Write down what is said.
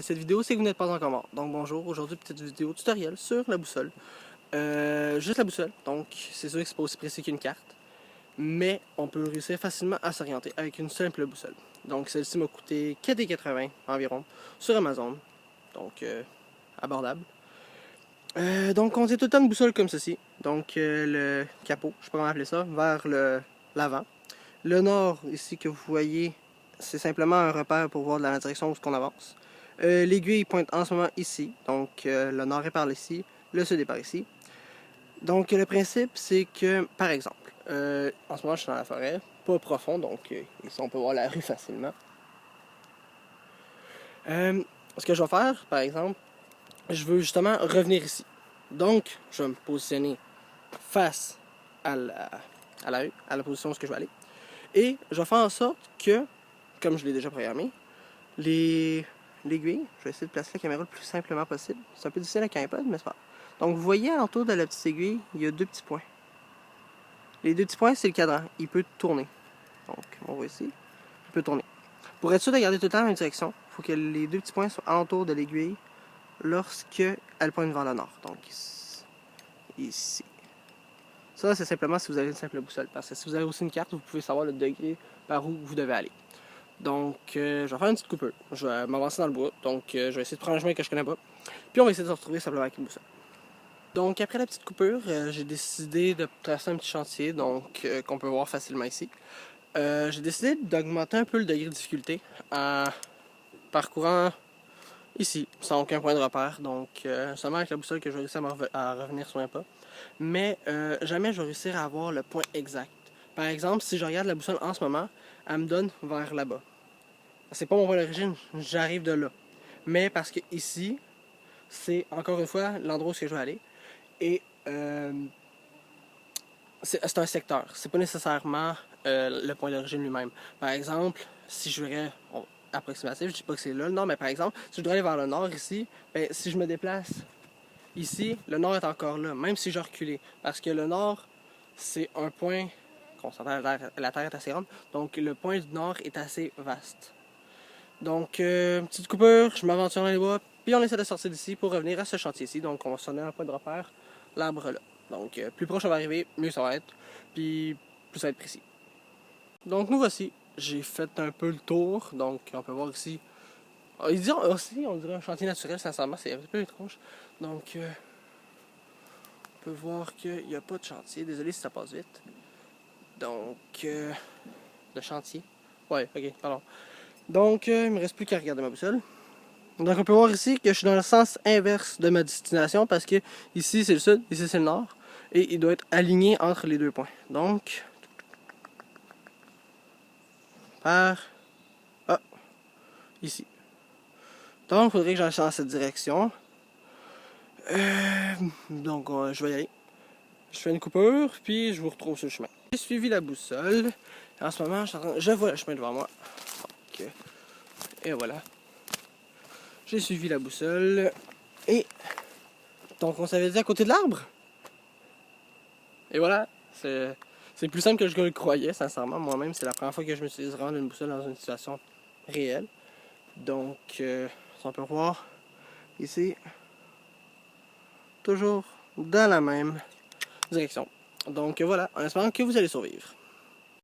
Cette vidéo, c'est que vous n'êtes pas encore mort. Donc bonjour, aujourd'hui petite vidéo tutoriel sur la boussole. Juste la boussole, donc c'est sûr que c'est pas aussi précis qu'une carte, mais on peut réussir facilement à s'orienter avec une simple boussole. Donc celle-ci m'a coûté 4,80 environ sur Amazon, donc abordable. Donc on dit tout le temps une boussole comme ceci, donc le capot, je sais pas comment appeler ça, vers l'avant. Le nord ici que vous voyez, c'est simplement un repère pour voir la direction où on avance. L'aiguille pointe en ce moment ici, donc le nord est par ici, le sud est par ici. Donc le principe c'est que, par exemple, en ce moment je suis dans la forêt, pas profond, donc ici on peut voir la rue facilement. Ce que je vais faire, par exemple, je veux justement revenir ici. Donc je vais me positionner face à la rue, à la position où je vais aller. Et je vais faire en sorte que, comme je l'ai déjà programmé, l'aiguille, je vais essayer de placer la caméra le plus simplement possible. C'est un peu difficile avec un iPod, mais c'est pas grave. Donc vous voyez alentour de la petite aiguille, il y a deux petits points. Les deux petits points, c'est le cadran. Il peut tourner. Donc on voit ici, il peut tourner. Pour être sûr de garder tout le temps la même direction, il faut que les deux petits points soient alentour de l'aiguille lorsqu'elle pointe vers le nord. Donc ici. Ça, c'est simplement si vous avez une simple boussole. Parce que si vous avez aussi une carte, vous pouvez savoir le degré par où vous devez aller. Donc, je vais faire une petite coupure. Je vais m'avancer dans le bois. Donc, je vais essayer de prendre un chemin que je connais pas. Puis, on va essayer de se retrouver simplement avec une boussole. Donc, après la petite coupure, j'ai décidé de tracer un petit chantier, donc qu'on peut voir facilement ici. J'ai décidé d'augmenter un peu le degré de difficulté en parcourant ici, sans aucun point de repère. Donc, seulement avec la boussole que je vais réussir à revenir sur un pas. Mais jamais je vais réussir à avoir le point exact. Par exemple, si je regarde la boussole en ce moment, elle me donne vers là-bas. C'est pas mon point d'origine, j'arrive de là. Mais parce que ici, c'est encore une fois l'endroit où je vais aller. Et c'est un secteur, c'est pas nécessairement le point d'origine lui-même. Par exemple, si je verrais approximatif, je dis pas que c'est là le nord, mais par exemple, si je dois aller vers le nord ici, ben, si je me déplace ici, le nord est encore là, même si je reculais. Parce que le nord, c'est un point, qu'on s'entend, la Terre est assez ronde, donc le point du nord est assez vaste. Donc, petite coupure, je m'aventure dans les bois, puis on essaie de sortir d'ici pour revenir à ce chantier-ci. Donc, on va se donner un point de repère, l'arbre là. Donc, plus proche on va arriver, mieux ça va être, puis plus ça va être précis. Donc, nous voici. J'ai fait un peu le tour, donc on peut voir ici. Ils disent aussi, on dirait un chantier naturel, sincèrement, c'est un peu étrange. Donc, on peut voir qu'il n'y a pas de chantier. Désolé si ça passe vite. Donc, de chantier. Ouais, ok, pardon. Donc, il me reste plus qu'à regarder ma boussole. Donc, on peut voir ici que je suis dans le sens inverse de ma destination parce que ici c'est le sud, ici c'est le nord. Et il doit être aligné entre les deux points. Donc, par ici. Donc, il faudrait que j'aille dans cette direction. Donc, je vais y aller. Je fais une coupure, puis je vous retrouve sur le chemin. J'ai suivi la boussole. En ce moment, je vois le chemin devant moi. Donc, et voilà. J'ai suivi la boussole. Et donc, on s'avait dit à côté de l'arbre. Et voilà. C'est plus simple que je le croyais, sincèrement. Moi-même, c'est la première fois que je m'utilise vraiment d'une boussole dans une situation réelle. Donc, on peut voir ici, toujours dans la même direction. Donc voilà, en espérant que vous allez survivre.